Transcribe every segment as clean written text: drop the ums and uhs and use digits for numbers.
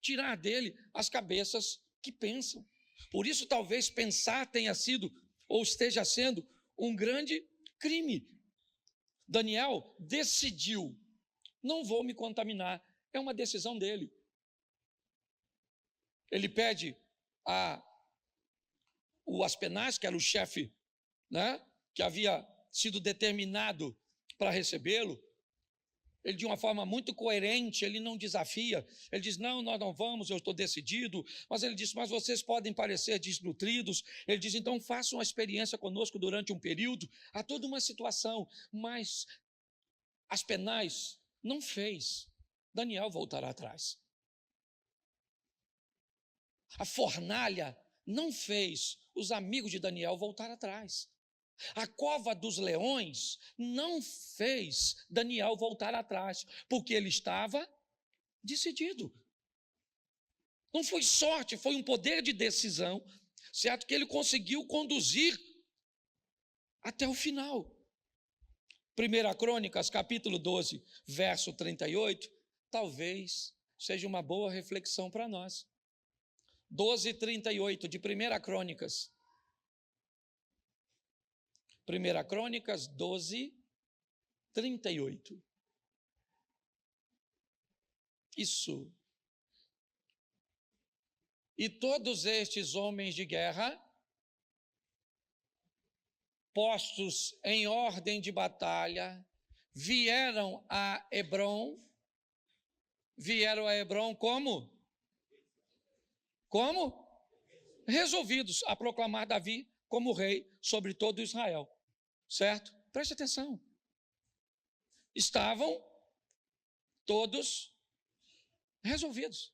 tirar dele as cabeças que pensam. Por isso, talvez pensar tenha sido, ou esteja sendo, um grande crime. Daniel decidiu, não vou me contaminar, é uma decisão dele. Ele pede o Aspenaz, que era o chefe, né, que havia sido determinado para recebê-lo. Ele, de uma forma muito coerente, ele não desafia, ele diz, não, nós não vamos, eu estou decidido, mas ele diz, mas vocês podem parecer desnutridos, ele diz, então façam uma experiência conosco durante um período, há toda uma situação, mas Aspenaz não fez Daniel voltar atrás. A fornalha não fez os amigos de Daniel voltar atrás. A cova dos leões não fez Daniel voltar atrás, porque ele estava decidido. Não foi sorte, foi um poder de decisão, certo? Que ele conseguiu conduzir até o final. 1 Crônicas, capítulo 12, verso 38, talvez seja uma boa reflexão para nós. 12:38 de 1 Crônicas. 1 Crônicas 12:38. Isso. E todos estes homens de guerra, postos em ordem de batalha, vieram a Hebrom. Vieram a Hebrom como? Como? Resolvidos a proclamar Davi como rei sobre todo Israel. Certo? Preste atenção. Estavam todos resolvidos.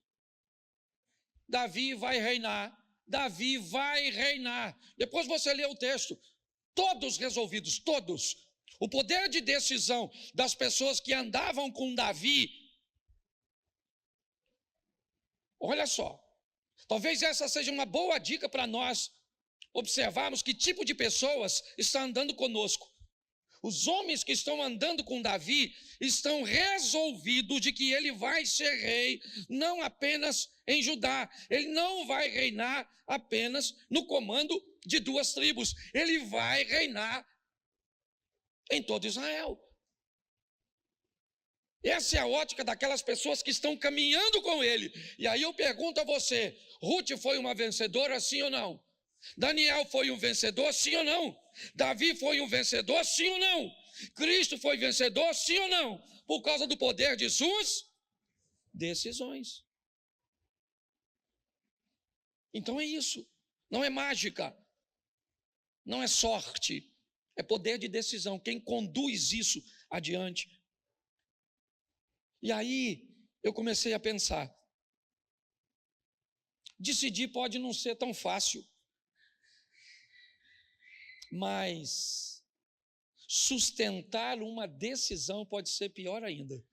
Davi vai reinar. Davi vai reinar. Depois você lê o texto. Todos resolvidos, todos. O poder de decisão das pessoas que andavam com Davi. Olha só. Talvez essa seja uma boa dica para nós observarmos que tipo de pessoas está andando conosco. Os homens que estão andando com Davi estão resolvidos de que ele vai ser rei, não apenas em Judá. Ele não vai reinar apenas no comando de 2 tribos. Ele vai reinar em todo Israel. Essa é a ótica daquelas pessoas que estão caminhando com ele. E aí eu pergunto a você, Ruth foi uma vencedora, sim ou não? Daniel foi um vencedor, sim ou não? Davi foi um vencedor, sim ou não? Cristo foi vencedor, sim ou não? Por causa do poder de suas decisões. Então é isso. Não é mágica. Não é sorte. É poder de decisão. Quem conduz isso adiante. E aí eu comecei a pensar. Decidir pode não ser tão fácil. Mas sustentar uma decisão pode ser pior ainda.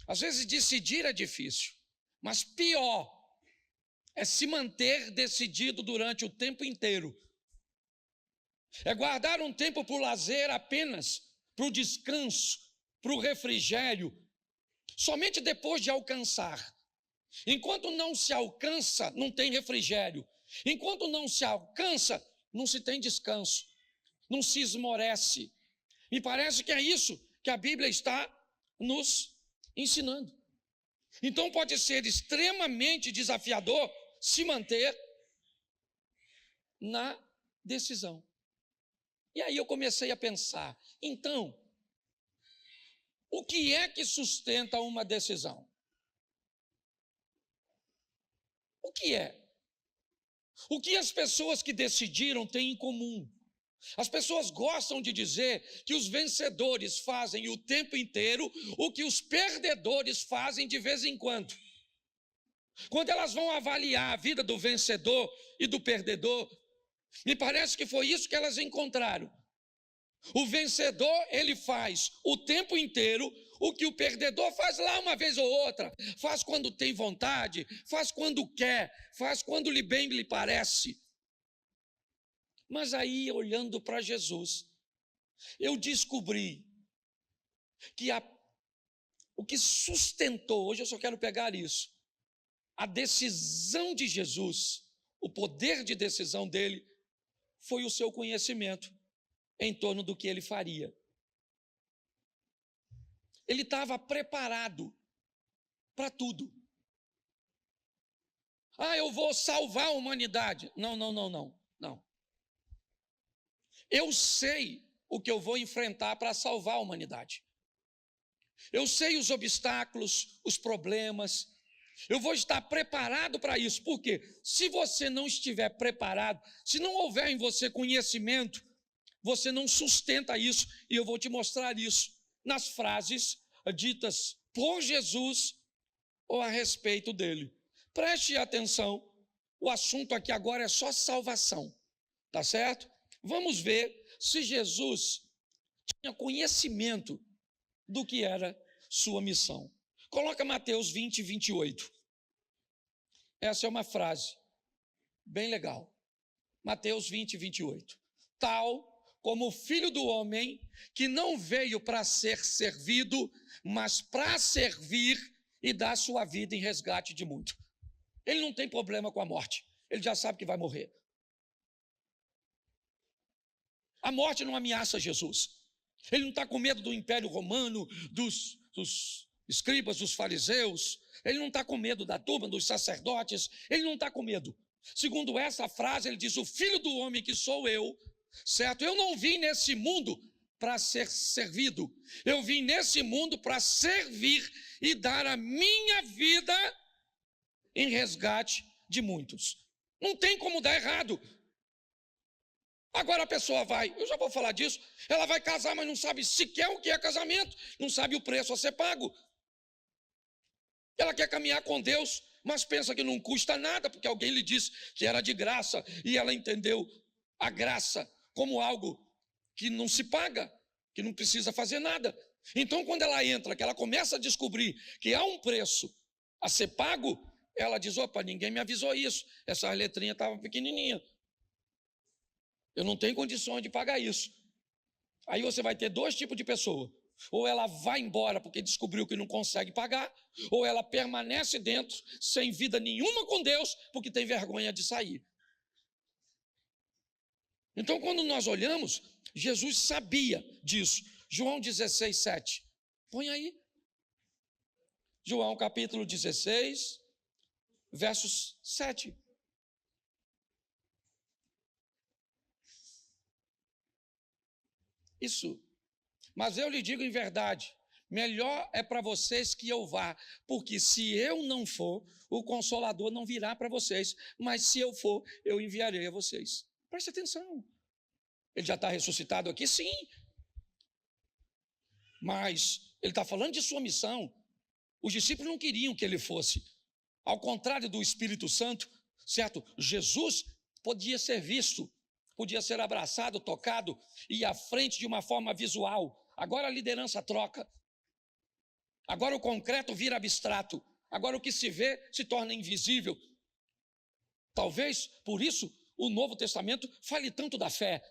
Às vezes decidir é difícil, mas pior é se manter decidido durante o tempo inteiro. É guardar um tempo para o lazer apenas, para o descanso, para o refrigério, somente depois de alcançar. Enquanto não se alcança, não tem refrigério. Enquanto não se alcança, não se tem descanso, não se esmorece. Me parece que é isso que a Bíblia está nos ensinando. Então pode ser extremamente desafiador se manter na decisão. E aí eu comecei a pensar, então, o que é que sustenta uma decisão? O que é? O que as pessoas que decidiram têm em comum? As pessoas gostam de dizer que os vencedores fazem o tempo inteiro o que os perdedores fazem de vez em quando. Quando elas vão avaliar a vida do vencedor e do perdedor, me parece que foi isso que elas encontraram. O vencedor, ele faz o tempo inteiro o que o perdedor faz lá uma vez ou outra. Faz quando tem vontade, faz quando quer, faz quando bem lhe parece. Mas aí, olhando para Jesus, eu descobri que o que sustentou, hoje eu só quero pegar isso, a decisão de Jesus, o poder de decisão dele, foi o seu conhecimento em torno do que ele faria. Ele estava preparado para tudo. Eu vou salvar a humanidade. Não. Eu sei o que eu vou enfrentar para salvar a humanidade. Eu sei os obstáculos, os problemas. Eu vou estar preparado para isso. Por quê? Se você não estiver preparado, se não houver em você conhecimento, você não sustenta isso. E eu vou te mostrar isso nas frases ditas por Jesus ou a respeito dele. Preste atenção, o assunto aqui agora é só salvação, tá certo? Vamos ver se Jesus tinha conhecimento do que era sua missão. Coloca Mateus 20, 28. Essa é uma frase bem legal. Mateus 20, 28. Tal como o Filho do Homem, que não veio para ser servido, mas para servir e dar sua vida em resgate de muito. Ele não tem problema com a morte. Ele já sabe que vai morrer. A morte não ameaça Jesus. Ele não está com medo do Império Romano, dos escribas, dos fariseus. Ele não está com medo da turma, dos sacerdotes. Ele não está com medo. Segundo essa frase, ele diz, o Filho do Homem que sou eu, certo? Eu não vim nesse mundo para ser servido. Eu vim nesse mundo para servir e dar a minha vida em resgate de muitos. Não tem como dar errado. Agora a pessoa vai, eu já vou falar disso, ela vai casar, mas não sabe sequer o que é casamento, não sabe o preço a ser pago. Ela quer caminhar com Deus, mas pensa que não custa nada, porque alguém lhe disse que era de graça, e ela entendeu a graça como algo que não se paga, que não precisa fazer nada. Então, quando ela entra, que ela começa a descobrir que há um preço a ser pago, ela diz, opa, ninguém me avisou isso, essa letrinha estava pequenininha. Eu não tenho condições de pagar isso. Aí você vai ter dois tipos de pessoa. Ou ela vai embora porque descobriu que não consegue pagar, ou ela permanece dentro, sem vida nenhuma com Deus, porque tem vergonha de sair. Então, quando nós olhamos, Jesus sabia disso. João 16, 7. Põe aí. João capítulo 16, versos 7. Isso. Mas eu lhe digo em verdade, melhor é para vocês que eu vá, porque se eu não for, o Consolador não virá para vocês, mas se eu for, eu enviarei a vocês. Preste atenção. Ele já está ressuscitado aqui? Sim. Mas ele está falando de sua missão. Os discípulos não queriam que ele fosse. Ao contrário do Espírito Santo, certo? Jesus podia ser visto, podia ser abraçado, tocado e à frente de uma forma visual. Agora a liderança troca. Agora o concreto vira abstrato. Agora o que se vê se torna invisível. Talvez, por isso, o Novo Testamento fale tanto da fé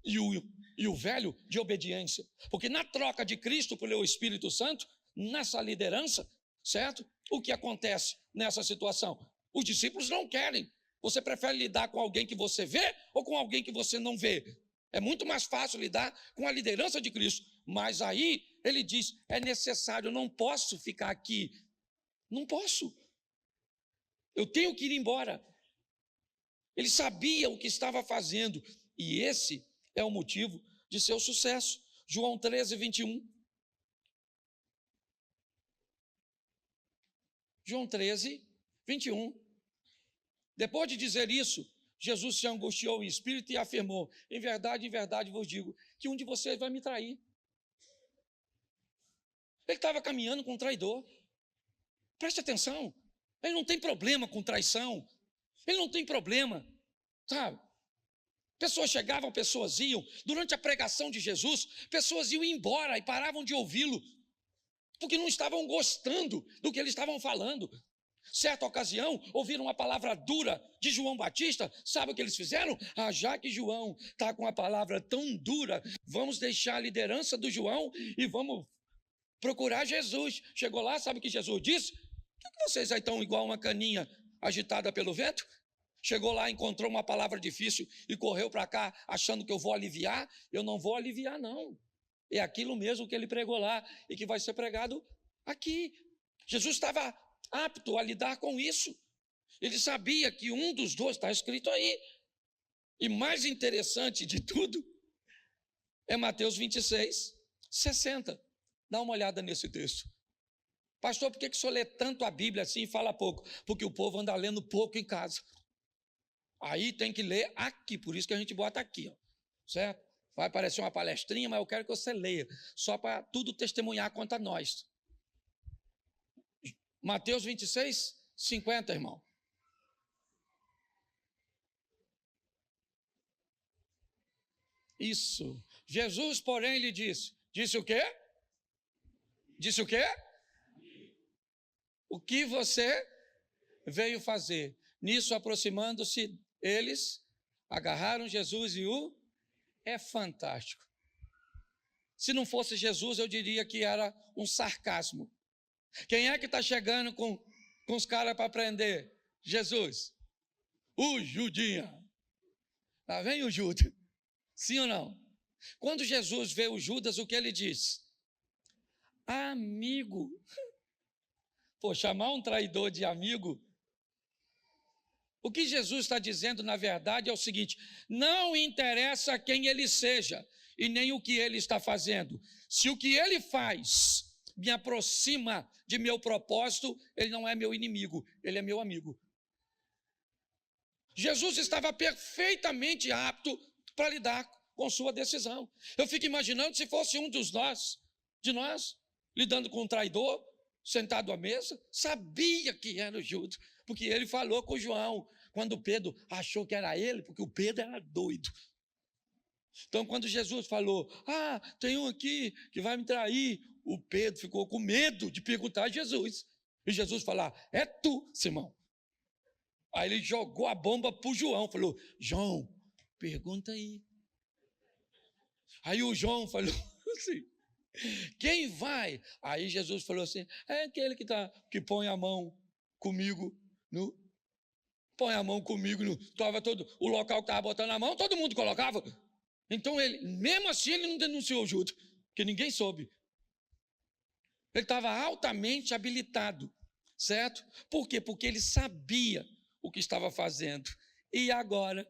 e o Velho de obediência. Porque na troca de Cristo pelo Espírito Santo, nessa liderança, certo? O que acontece nessa situação? Os discípulos não querem. Você prefere lidar com alguém que você vê ou com alguém que você não vê? É muito mais fácil lidar com a liderança de Cristo. Mas aí ele diz, é necessário, eu não posso ficar aqui. Não posso. Eu tenho que ir embora. Ele sabia o que estava fazendo. E esse é o motivo de seu sucesso. João 13, 21. João 13, 21. Depois de dizer isso, Jesus se angustiou em espírito e afirmou, em verdade vos digo, que um de vocês vai me trair. Ele estava caminhando com um traidor. Preste atenção, ele não tem problema com traição, ele não tem problema, sabe? Pessoas chegavam, pessoas iam. Durante a pregação de Jesus, pessoas iam embora e paravam de ouvi-lo, porque não estavam gostando do que eles estavam falando. Certa ocasião, ouviram uma palavra dura de João Batista. Sabe o que eles fizeram? Já que João está com a palavra tão dura, vamos deixar a liderança do João e vamos procurar Jesus. Chegou lá, sabe o que Jesus disse? Por que vocês aí estão igual uma caninha agitada pelo vento? Chegou lá, encontrou uma palavra difícil e correu para cá achando que eu vou aliviar? Eu não vou aliviar, não. É aquilo mesmo que ele pregou lá e que vai ser pregado aqui. Jesus estava apto a lidar com isso. Ele sabia que um dos dois, está escrito aí. E mais interessante de tudo é Mateus 26, 60. Dá uma olhada nesse texto. Pastor, por que o senhor lê tanto a Bíblia assim e fala pouco? Porque o povo anda lendo pouco em casa. Aí tem que ler aqui, por isso que a gente bota aqui, ó, certo? Vai parecer uma palestrinha, mas eu quero que você leia, só para tudo testemunhar contra nós. Mateus 26, 50, irmão. Isso. Jesus, porém, lhe disse o quê? Disse o quê? O que você veio fazer? Nisso, aproximando-se, eles agarraram Jesus e É fantástico. Se não fosse Jesus, eu diria que era um sarcasmo. Quem é que está chegando com os caras para prender? Jesus. O Judinha. Lá vem o Judas. Sim ou não? Quando Jesus vê o Judas, o que ele diz? Amigo. Pô, chamar um traidor de amigo. O que Jesus está dizendo, na verdade, é o seguinte: não interessa quem ele seja e nem o que ele está fazendo. Se o que ele faz me aproxima de meu propósito, ele não é meu inimigo, ele é meu amigo. Jesus estava perfeitamente apto para lidar com sua decisão. Eu fico imaginando se fosse um de nós, lidando com um traidor, sentado à mesa, sabia que era o Judas, porque ele falou com João, quando Pedro achou que era ele, porque o Pedro era doido. Então, quando Jesus falou, tem um aqui que vai me trair, o Pedro ficou com medo de perguntar a Jesus. E Jesus falou, é tu, Simão. Aí ele jogou a bomba para o João, falou, João, pergunta aí. Aí o João falou assim, quem vai? Aí Jesus falou assim, é aquele que põe a mão comigo põe a mão comigo o local que estava botando a mão, todo mundo colocava. Então ele, mesmo assim, ele não denunciou Judas, porque ninguém soube. Ele estava altamente habilitado, certo? Por quê? Porque ele sabia o que estava fazendo. E agora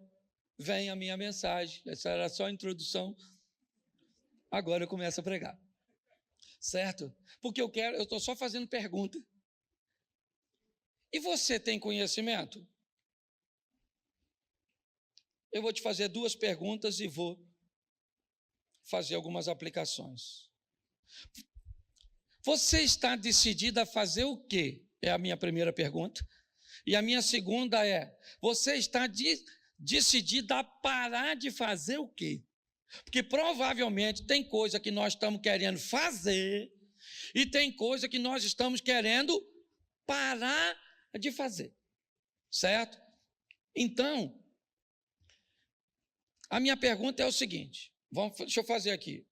vem a minha mensagem. Essa era só a introdução. Agora eu começo a pregar. Certo? Porque eu estou só fazendo pergunta. E você tem conhecimento? Eu vou te fazer 2 perguntas e vou fazer algumas aplicações. Você está decidido a fazer o quê? É a minha primeira pergunta. E a minha segunda é, você está decidido a parar de fazer o quê? Porque provavelmente tem coisa que nós estamos querendo fazer e tem coisa que nós estamos querendo parar de fazer, certo? Então, a minha pergunta é o seguinte, deixa eu fazer aqui.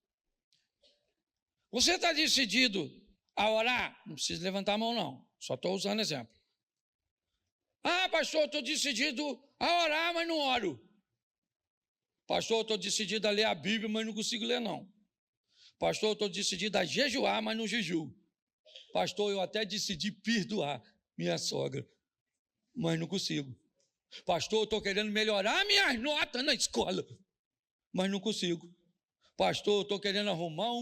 Você está decidido a orar? Não precisa levantar a mão não, só estou usando exemplo. Pastor, estou decidido a orar, mas não oro. Pastor, estou decidido a ler a Bíblia, mas não consigo ler não. Pastor, estou decidido a jejuar, mas não jejuo. Pastor, eu até decidi perdoar minha sogra, mas não consigo. Pastor, eu estou querendo melhorar minhas notas na escola, mas não consigo. Pastor, eu estou querendo arrumar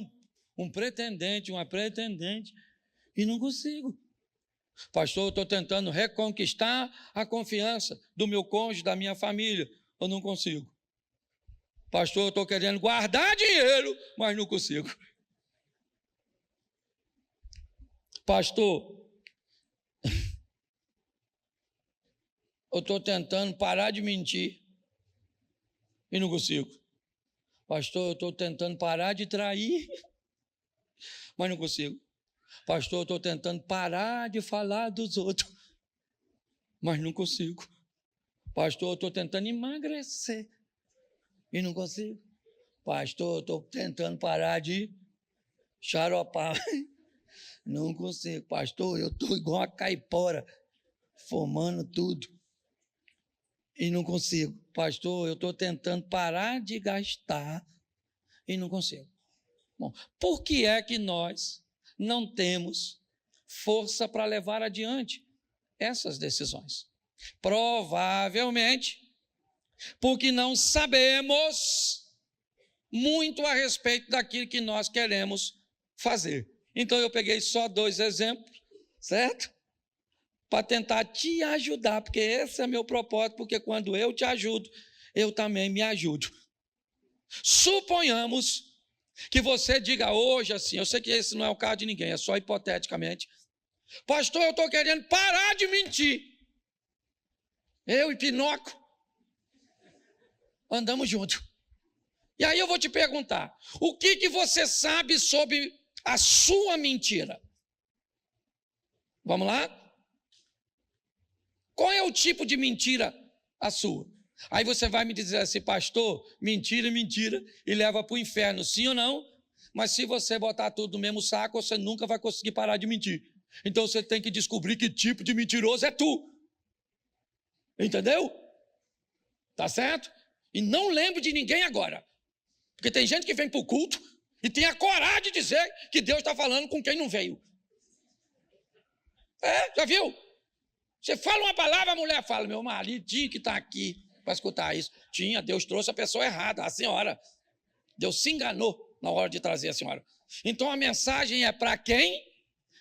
um pretendente, uma pretendente, e não consigo. Pastor, eu estou tentando reconquistar a confiança do meu cônjuge, da minha família, eu não consigo. Pastor, eu estou querendo guardar dinheiro, mas não consigo. Pastor, eu estou tentando parar de mentir e não consigo. Pastor, eu estou tentando parar de trair, mas não consigo. Pastor, eu estou tentando parar de falar dos outros, mas não consigo. Pastor, eu estou tentando emagrecer e não consigo. Pastor, eu estou tentando parar de xaropar, Não consigo. Pastor, eu estou igual a caipora, formando tudo. E não consigo. Pastor, eu estou tentando parar de gastar e não consigo. Bom, por que é que nós não temos força para levar adiante essas decisões? Provavelmente porque não sabemos muito a respeito daquilo que nós queremos fazer. Então eu peguei só 2 exemplos, certo? Para tentar te ajudar, porque esse é meu propósito, porque quando eu te ajudo, eu também me ajudo. Suponhamos que você diga hoje assim, eu sei que esse não é o caso de ninguém, é só hipoteticamente. Pastor, eu estou querendo parar de mentir. Eu e Pinóquio andamos juntos. E aí eu vou te perguntar, o que você sabe sobre a sua mentira? Vamos lá? Qual é o tipo de mentira a sua? Aí você vai me dizer assim, pastor, mentira, mentira, e leva para o inferno, sim ou não? Mas se você botar tudo no mesmo saco, você nunca vai conseguir parar de mentir. Então você tem que descobrir que tipo de mentiroso é tu. Entendeu? Tá certo? E não lembre de ninguém agora. Porque tem gente que vem para o culto e tem a coragem de dizer que Deus está falando com quem não veio. Já viu? Você fala uma palavra, a mulher fala, meu marido tinha que estar aqui para escutar isso. Tinha, Deus trouxe a pessoa errada, a senhora. Deus se enganou na hora de trazer a senhora. Então a mensagem é para quem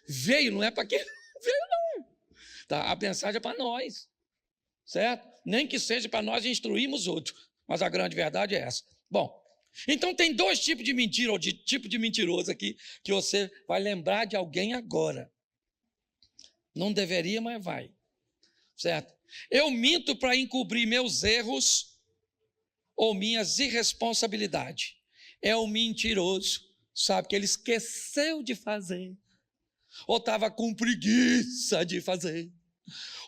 veio, não é para quem veio, não. Tá? A mensagem é para nós, certo? Nem que seja para nós instruirmos outros, mas a grande verdade é essa. Bom, então tem 2 tipos de mentira, ou de tipo de mentiroso aqui, que você vai lembrar de alguém agora. Não deveria, mas vai. Certo? Eu minto para encobrir meus erros ou minhas irresponsabilidades. É o mentiroso, sabe que ele esqueceu de fazer, ou estava com preguiça de fazer,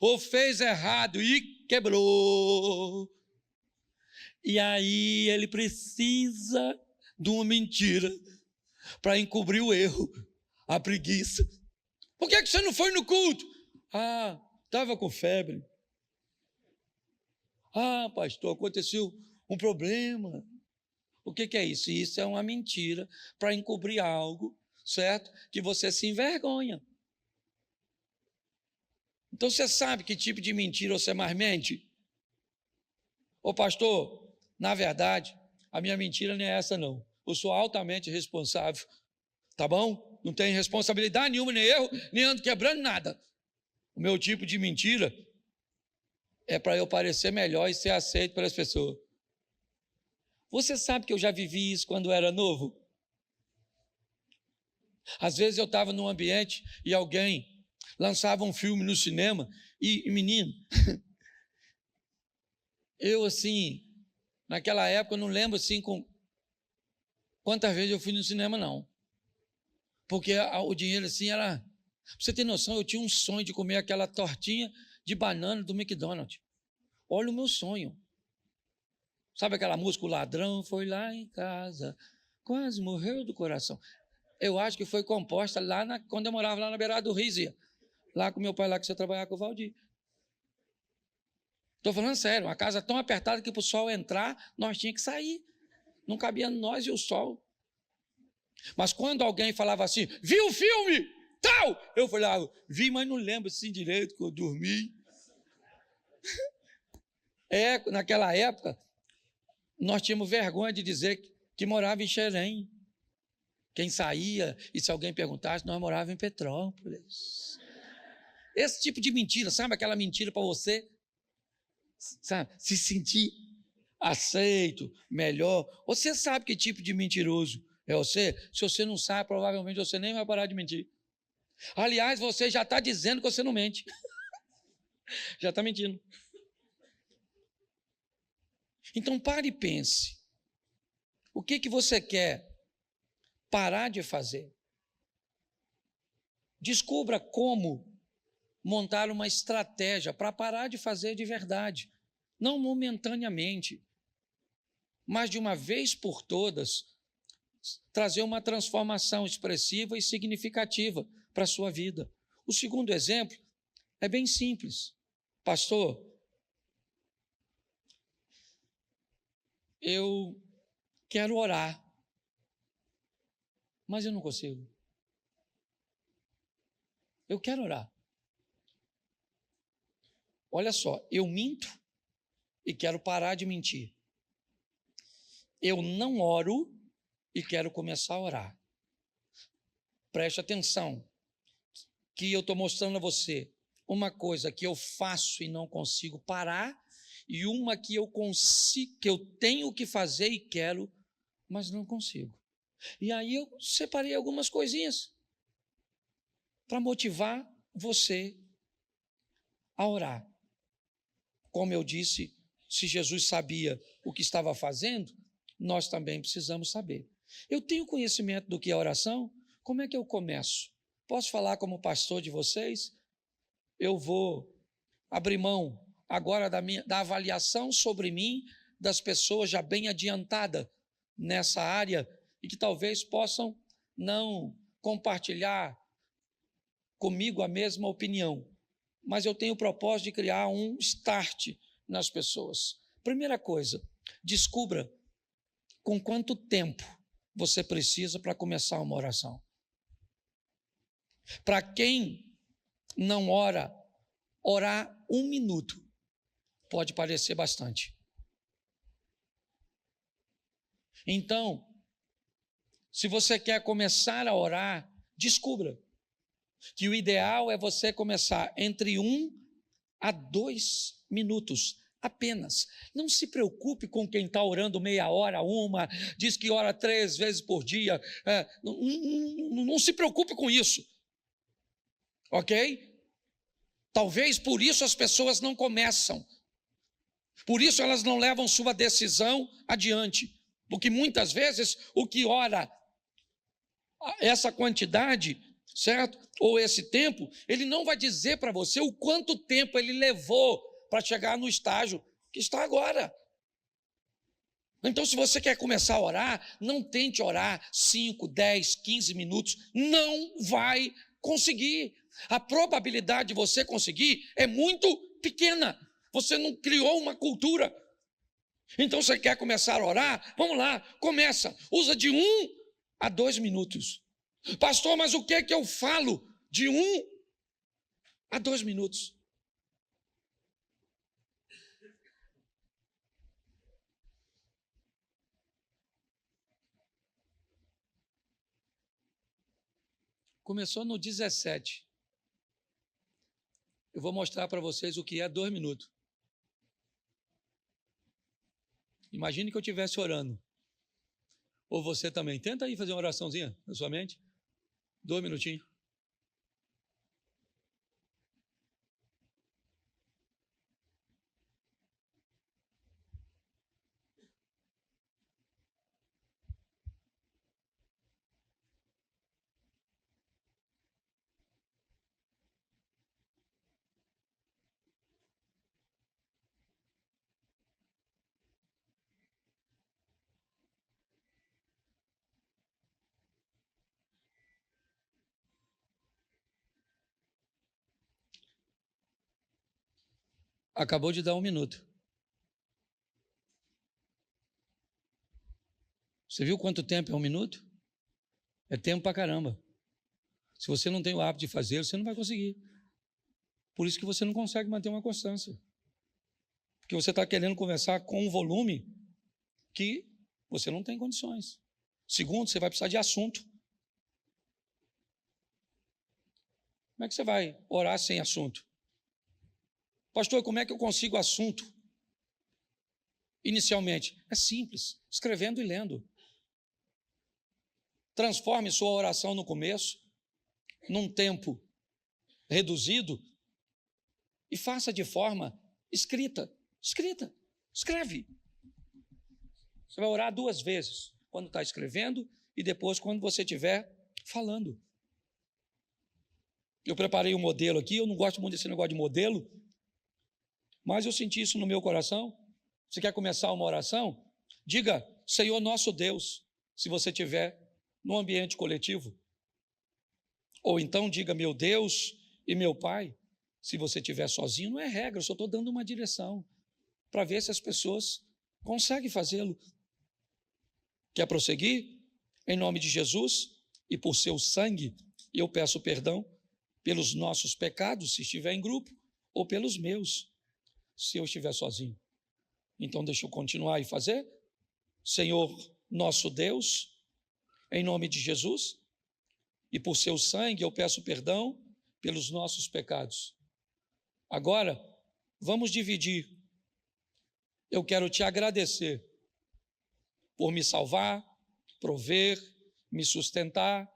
ou fez errado e quebrou. E aí ele precisa de uma mentira para encobrir o erro, a preguiça. Por que você não foi no culto? Estava com febre. Pastor, aconteceu um problema. O que é isso? Isso é uma mentira para encobrir algo, certo? Que você se envergonha. Então você sabe que tipo de mentira você mais mente? Ô pastor, na verdade, a minha mentira não é essa não. Eu sou altamente responsável, tá bom? Não tenho responsabilidade nenhuma, nem erro, nem ando quebrando nada. O meu tipo de mentira é para eu parecer melhor e ser aceito pelas pessoas. Você sabe que eu já vivi isso quando era novo? Às vezes eu estava num ambiente e alguém lançava um filme no cinema e menino, eu assim, naquela época eu não lembro assim com quantas vezes eu fui no cinema não. Porque o dinheiro assim era... Pra você ter noção, eu tinha um sonho de comer aquela tortinha de banana do McDonald's. Olha o meu sonho. Sabe aquela música, o ladrão foi lá em casa, quase morreu do coração. Eu acho que foi composta lá quando eu morava lá na beirada do Rizia, lá com meu pai, lá que você trabalhava com o Valdir. Estou falando sério, uma casa tão apertada que para o sol entrar, nós tínhamos que sair. Não cabia nós e o sol. Mas quando alguém falava assim, viu o filme? Tal! Eu falava, vi, mas não lembro assim direito, que eu dormi. Naquela época, nós tínhamos vergonha de dizer que morava em Xerém. Quem saía, e se alguém perguntasse, nós morávamos em Petrópolis. Esse tipo de mentira, sabe aquela mentira para você, sabe, se sentir aceito, melhor. Você sabe que tipo de mentiroso é você? Se você não sabe, provavelmente você nem vai parar de mentir. Aliás, você já está dizendo que você não mente. Já está mentindo. Então pare e pense. O que você quer parar de fazer? Descubra como montar uma estratégia para parar de fazer de verdade. Não momentaneamente, mas de uma vez por todas, trazer uma transformação expressiva e significativa para a sua vida. O segundo exemplo é bem simples. Pastor, eu quero orar, mas eu não consigo. Eu quero orar. Olha só, eu minto e quero parar de mentir. Eu não oro e quero começar a orar. Preste atenção, que eu estou mostrando a você uma coisa que eu faço e não consigo parar, e uma que eu consigo, que eu tenho que fazer e quero, mas não consigo. E aí eu separei algumas coisinhas para motivar você a orar. Como eu disse, se Jesus sabia o que estava fazendo, nós também precisamos saber. Eu tenho conhecimento do que é oração? Como é que eu começo? Posso falar como pastor de vocês? Eu vou abrir mão agora da avaliação sobre mim das pessoas já bem adiantadas nessa área e que talvez possam não compartilhar comigo a mesma opinião. Mas eu tenho o propósito de criar um start nas pessoas. Primeira coisa, descubra com quanto tempo você precisa para começar uma oração. Para quem não ora, orar 1 minuto pode parecer bastante. Então, se você quer começar a orar, descubra que o ideal é você começar entre 1 a 2 minutos apenas. Não se preocupe com quem está orando meia hora, diz que ora 3 vezes por dia. Não se preocupe com isso. Ok? Talvez por isso as pessoas não começam. Por isso elas não levam sua decisão adiante. Porque muitas vezes o que ora essa quantidade, certo? Ou esse tempo, ele não vai dizer para você o quanto tempo ele levou para chegar no estágio que está agora. Então, se você quer começar a orar, não tente orar 5, 10, 15 minutos. Não vai conseguir. A probabilidade de você conseguir é muito pequena. Você não criou uma cultura. Então, você quer começar a orar? Vamos lá, começa. Usa de 1 a 2 minutos. Pastor, mas o que é que eu falo? De 1 a 2 minutos. Começou no 17. Eu vou mostrar para vocês o que é 2 minutos. Imagine que eu estivesse orando. Ou você também. Tenta aí fazer uma oraçãozinha na sua mente. 2 minutinhos. Acabou de dar 1 minuto. Você viu quanto tempo é 1 minuto? É tempo pra caramba. Se você não tem o hábito de fazer, você não vai conseguir. Por isso que você não consegue manter uma constância. Porque você está querendo conversar com um volume que você não tem condições. Segundo, você vai precisar de assunto. Como é que você vai orar sem assunto? Pastor, como é que eu consigo assunto? Inicialmente, é simples, escrevendo e lendo. Transforme sua oração no começo, num tempo reduzido, e faça de forma escrita. Escreve. Você vai orar 2 vezes, quando está escrevendo e depois quando você estiver falando. Eu preparei um modelo aqui, eu não gosto muito desse negócio de modelo, mas eu senti isso no meu coração. Você quer começar uma oração? Diga, Senhor nosso Deus, se você estiver no ambiente coletivo. Ou então diga meu Deus e meu Pai. Se você estiver sozinho, não é regra, eu só estou dando uma direção para ver se as pessoas conseguem fazê-lo. Quer prosseguir? Em nome de Jesus e por seu sangue, eu peço perdão pelos nossos pecados, se estiver em grupo, ou pelos meus, se eu estiver sozinho. Então, deixa eu continuar e fazer. Senhor, nosso Deus, em nome de Jesus, e por seu sangue eu peço perdão pelos nossos pecados. Agora, vamos dividir. Eu quero te agradecer por me salvar, prover, me sustentar.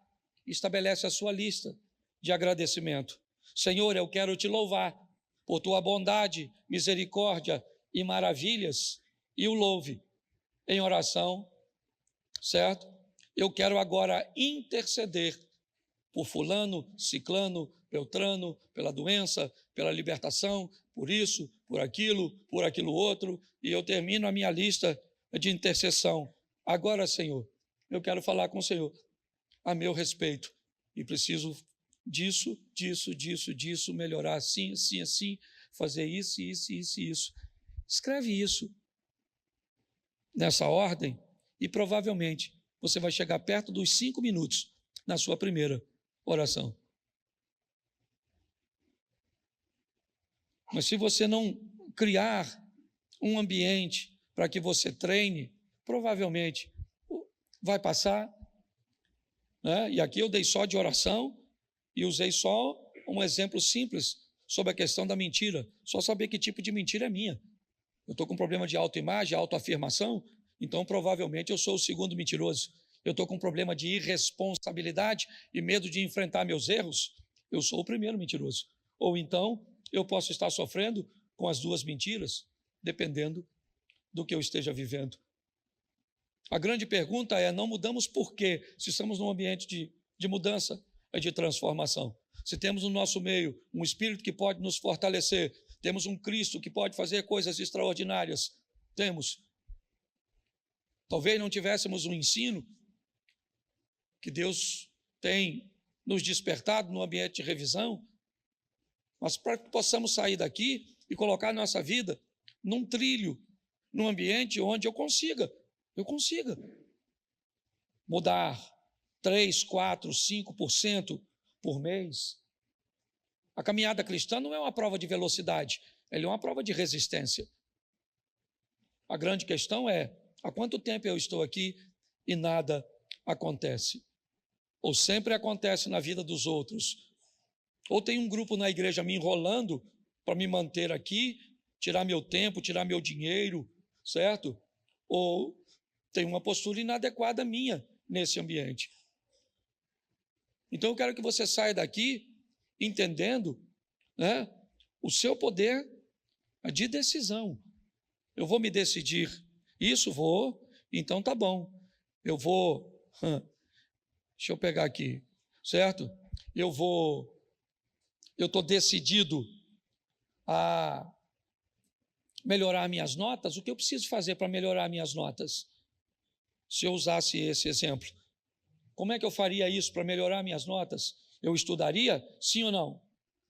Estabelece a sua lista de agradecimento. Senhor, eu quero te louvar por tua bondade, misericórdia e maravilhas, e o louve em oração, certo? Eu quero agora interceder por fulano, ciclano, beltrano, pela doença, pela libertação, por isso, por aquilo outro, e eu termino a minha lista de intercessão. Agora, Senhor, eu quero falar com o Senhor a meu respeito, e preciso disso, melhorar assim, fazer isso. Escreve isso nessa ordem e provavelmente você vai chegar perto dos 5 minutos na sua primeira oração. Mas se você não criar um ambiente para que você treine, provavelmente vai passar, né? E aqui eu dei só de oração e usei só um exemplo simples sobre a questão da mentira. Só saber que tipo de mentira é minha. Eu estou com problema de autoimagem, autoafirmação, então provavelmente eu sou o segundo mentiroso. Eu estou com problema de irresponsabilidade e medo de enfrentar meus erros, eu sou o primeiro mentiroso. Ou então eu posso estar sofrendo com as 2 mentiras, dependendo do que eu esteja vivendo. A grande pergunta é, não mudamos por quê? Se estamos num ambiente de mudança, de transformação. Se temos no nosso meio um Espírito que pode nos fortalecer, temos um Cristo que pode fazer coisas extraordinárias, temos. Talvez não tivéssemos um ensino que Deus tem nos despertado no ambiente de revisão, mas para que possamos sair daqui e colocar nossa vida num trilho, num ambiente onde eu consiga mudar 3, 4, 5% por mês. A caminhada cristã não é uma prova de velocidade, ela é uma prova de resistência. A grande questão é, há quanto tempo eu estou aqui e nada acontece? Ou sempre acontece na vida dos outros? Ou tem um grupo na igreja me enrolando para me manter aqui, tirar meu tempo, tirar meu dinheiro, certo? Ou tem uma postura inadequada minha nesse ambiente. Então eu quero que você saia daqui entendendo, né, o seu poder de decisão. Eu vou me decidir, isso vou, então tá bom. Eu vou, deixa eu pegar aqui, certo? Eu estou decidido a melhorar minhas notas. O que eu preciso fazer para melhorar minhas notas? Se eu usasse esse exemplo, como é que eu faria isso para melhorar minhas notas? Eu estudaria? Sim ou não?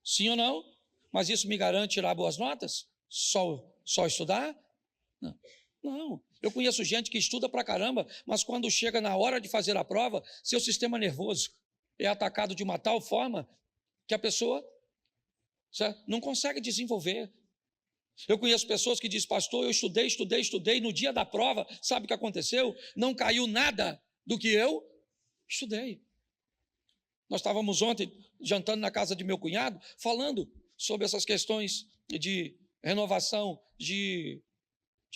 Sim ou não? Mas isso me garante tirar boas notas? Só estudar? Não. Eu conheço gente que estuda pra caramba, mas quando chega na hora de fazer a prova, seu sistema nervoso é atacado de uma tal forma que a pessoa não consegue desenvolver. Eu conheço pessoas que dizem, pastor, eu estudei, no dia da prova, sabe o que aconteceu? Não caiu nada do que eu estudei. Nós estávamos ontem jantando na casa de meu cunhado, falando sobre essas questões de renovação de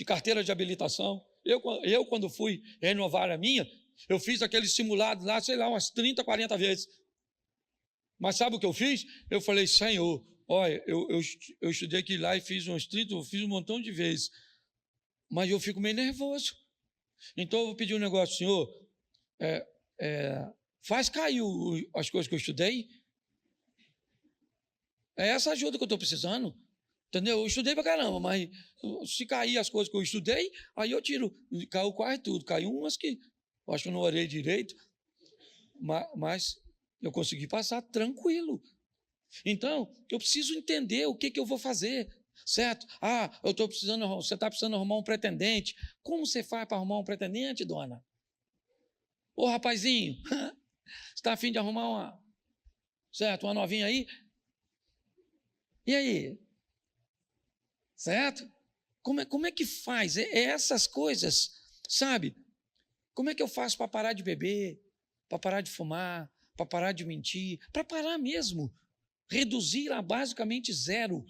carteira de habilitação. Eu, quando fui renovar a minha, eu fiz aquele simulado lá, sei lá, umas 30, 40 vezes. Mas sabe o que eu fiz? Eu falei, Senhor, olha, eu estudei aqui lá e fiz uns 30, eu fiz um montão de vezes, mas eu fico meio nervoso. Então eu vou pedir um negócio, Senhor, faz cair as coisas que eu estudei. É essa ajuda que eu estou precisando, entendeu? Eu estudei pra caramba, mas se cair as coisas que eu estudei, aí eu tiro, caiu quase tudo, caiu umas que eu acho que eu não orei direito, mas eu consegui passar tranquilo. Então, eu preciso entender o que eu vou fazer, certo? Você está precisando arrumar um pretendente. Como você faz para arrumar um pretendente, dona? Ô, rapazinho, você está a fim de arrumar uma novinha aí? E aí? Certo? Como é que faz? Essas coisas, sabe? Como é que eu faço para parar de beber, para parar de fumar, para parar de mentir, para parar mesmo, reduzir a basicamente zero,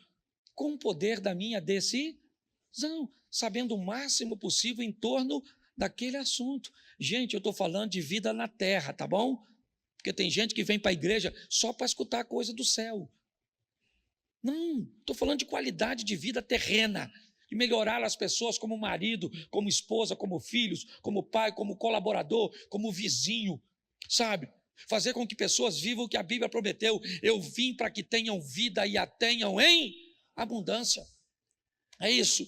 com o poder da minha decisão, sabendo o máximo possível em torno daquele assunto. Gente, eu estou falando de vida na terra, tá bom? Porque tem gente que vem para a igreja só para escutar coisa do céu. Não, estou falando de qualidade de vida terrena, de melhorar as pessoas como marido, como esposa, como filhos, como pai, como colaborador, como vizinho, sabe? Fazer com que pessoas vivam o que a Bíblia prometeu. Eu vim para que tenham vida e a tenham em abundância. É isso,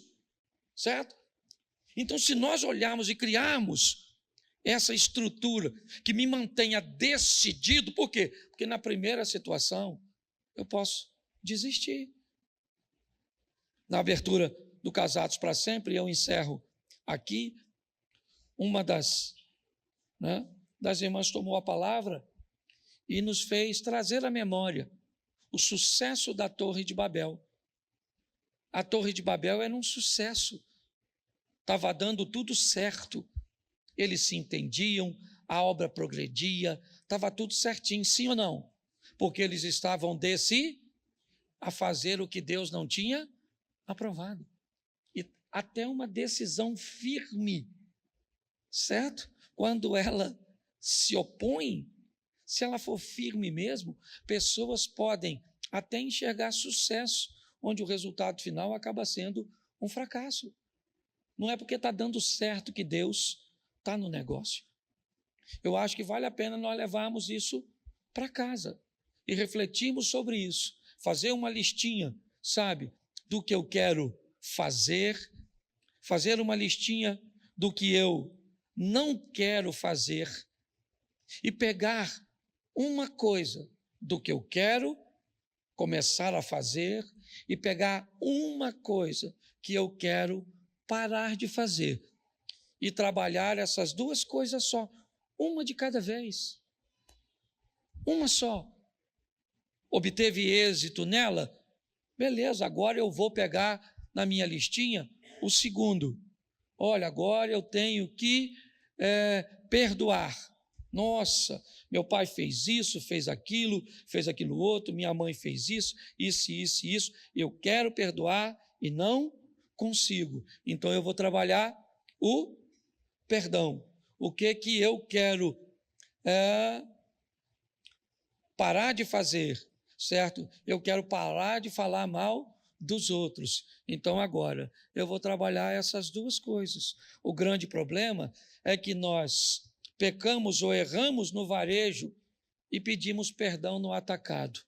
certo? Então, se nós olharmos e criarmos essa estrutura que me mantenha decidido, por quê? Porque na primeira situação eu posso desistir. Na abertura do Casados para Sempre, eu encerro aqui, uma das irmãs tomou a palavra e nos fez trazer à memória o sucesso da Torre de Babel. A Torre de Babel era um sucesso, estava dando tudo certo, eles se entendiam, a obra progredia, estava tudo certinho, sim ou não? Porque eles estavam a fazer o que Deus não tinha aprovado. E até uma decisão firme, certo? Quando ela se opõe, se ela for firme mesmo, pessoas podem até enxergar sucesso, onde o resultado final acaba sendo um fracasso. Não é porque está dando certo que Deus está no negócio. Eu acho que vale a pena nós levarmos isso para casa e refletirmos sobre isso, fazer uma listinha, sabe, do que eu quero fazer uma listinha do que eu não quero fazer e pegar uma coisa do que eu quero começar a fazer e pegar uma coisa que eu quero parar de fazer e trabalhar essas duas coisas só, uma de cada vez, uma só. Obteve êxito nela? Beleza, agora eu vou pegar na minha listinha o segundo. Olha, agora eu tenho que perdoar. Nossa, meu pai fez isso, fez aquilo outro, minha mãe fez isso, isso. Eu quero perdoar e não consigo. Então eu vou trabalhar o perdão. O que eu quero parar de fazer, certo? Eu quero parar de falar mal dos outros. Então agora eu vou trabalhar essas duas coisas. O grande problema é que nós pecamos ou erramos no varejo e pedimos perdão no atacado.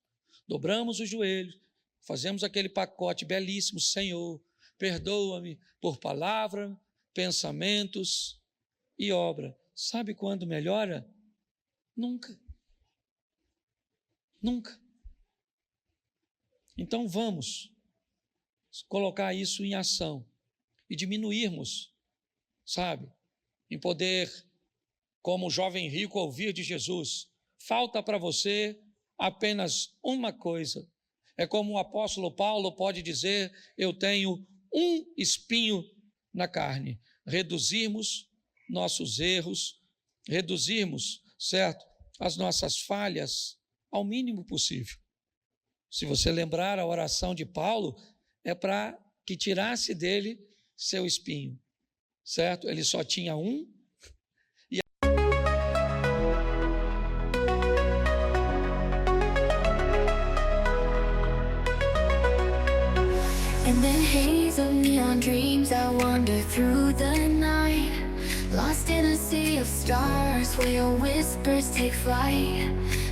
Dobramos os joelhos, fazemos aquele pacote belíssimo: Senhor, perdoa-me por palavra, pensamentos e obra. Sabe quando melhora? Nunca. Nunca. Então vamos colocar isso em ação e diminuirmos, sabe, em poder, como o jovem rico ouvir de Jesus: falta para você apenas uma coisa. É como o apóstolo Paulo pode dizer: eu tenho um espinho na carne. Reduzirmos nossos erros, reduzirmos, certo, as nossas falhas ao mínimo possível. Se você lembrar, a oração de Paulo é para que tirasse dele seu espinho, certo? Ele só tinha um. In the haze of neon dreams, I wander through the night, lost in a sea of stars where your whispers take flight.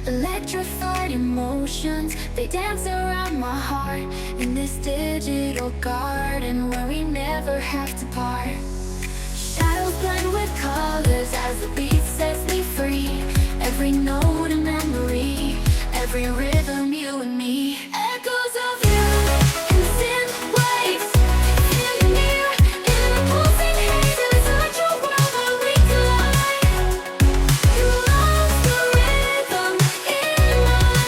Electrified emotions, they dance around my heart, in this digital garden where we never have to part. Shadows blend with colors as the beat sets me free. every note a memory, every rhythm you and me. Echoes of you in synth waves, feel you near in the pulsing haze. It's such a world where we collide. You lost the rhythm in my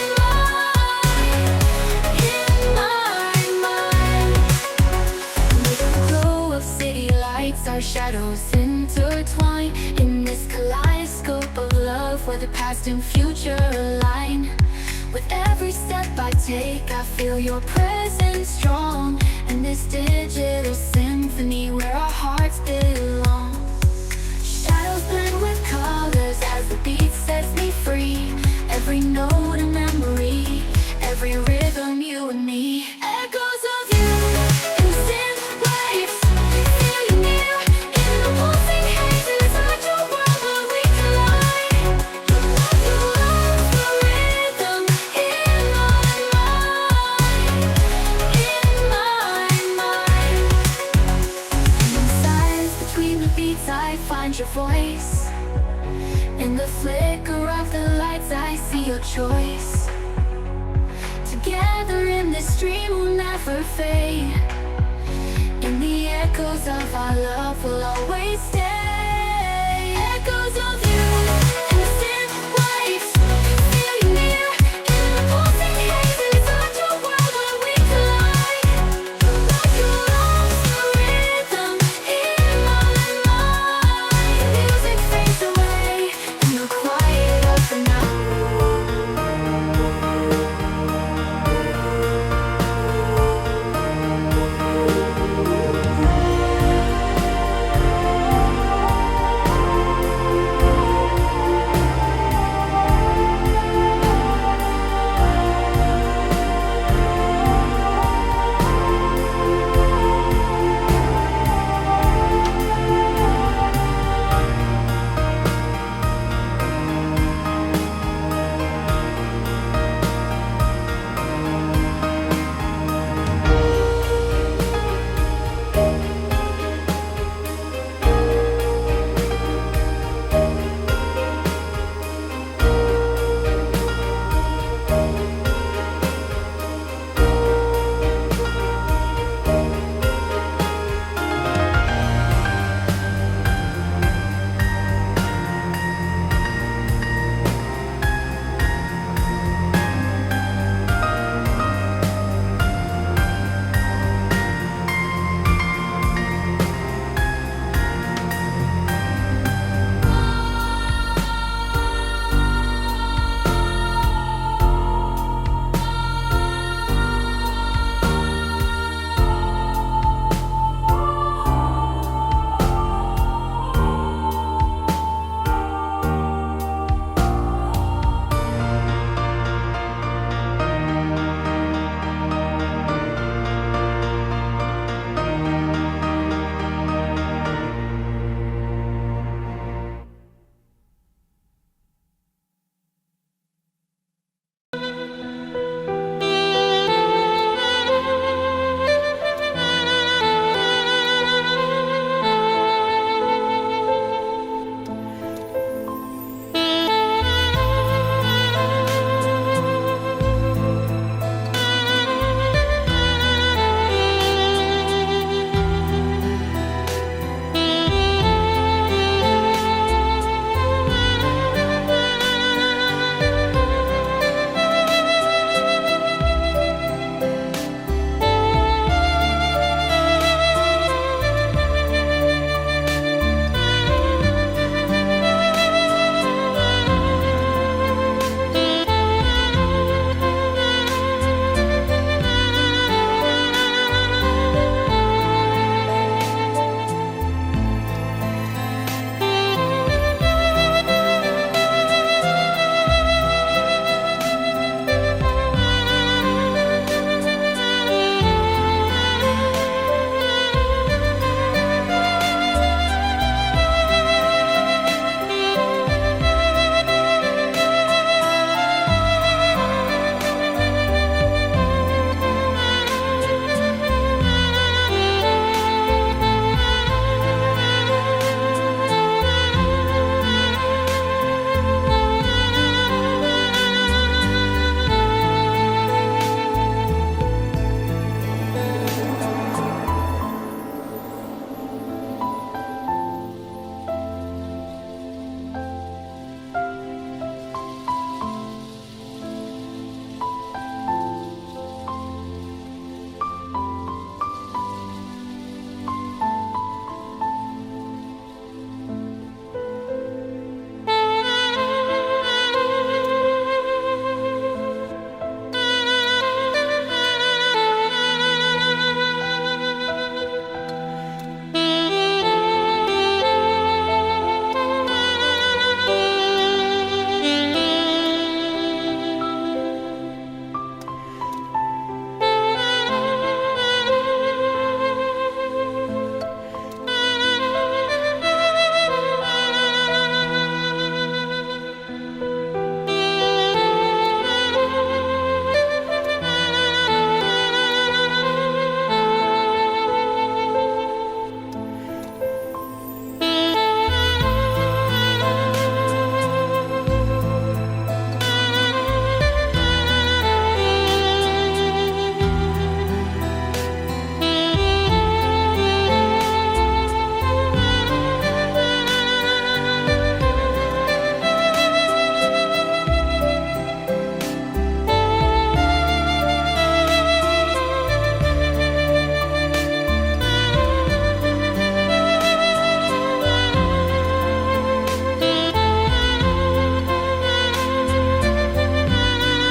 mind. With the glow of city lights, our shadows intertwine in this kaleidoscope of love where the past and future align. With every step I take, I feel your presence strong, and this digital symphony where our hearts belong. Shadows blend with colors as the beat sets me free. Every note a memory, every rhythm you and me. Echoes of you in synth waves, feel you near in the pulsing haze. It's such a world where we collide. You lost the rhythm in my mind. And in silence between the beats, I find your voice. In the flicker of the lights, I see your choice. Together in this dream we'll never fade. In the echoes of our love, we'll always stay.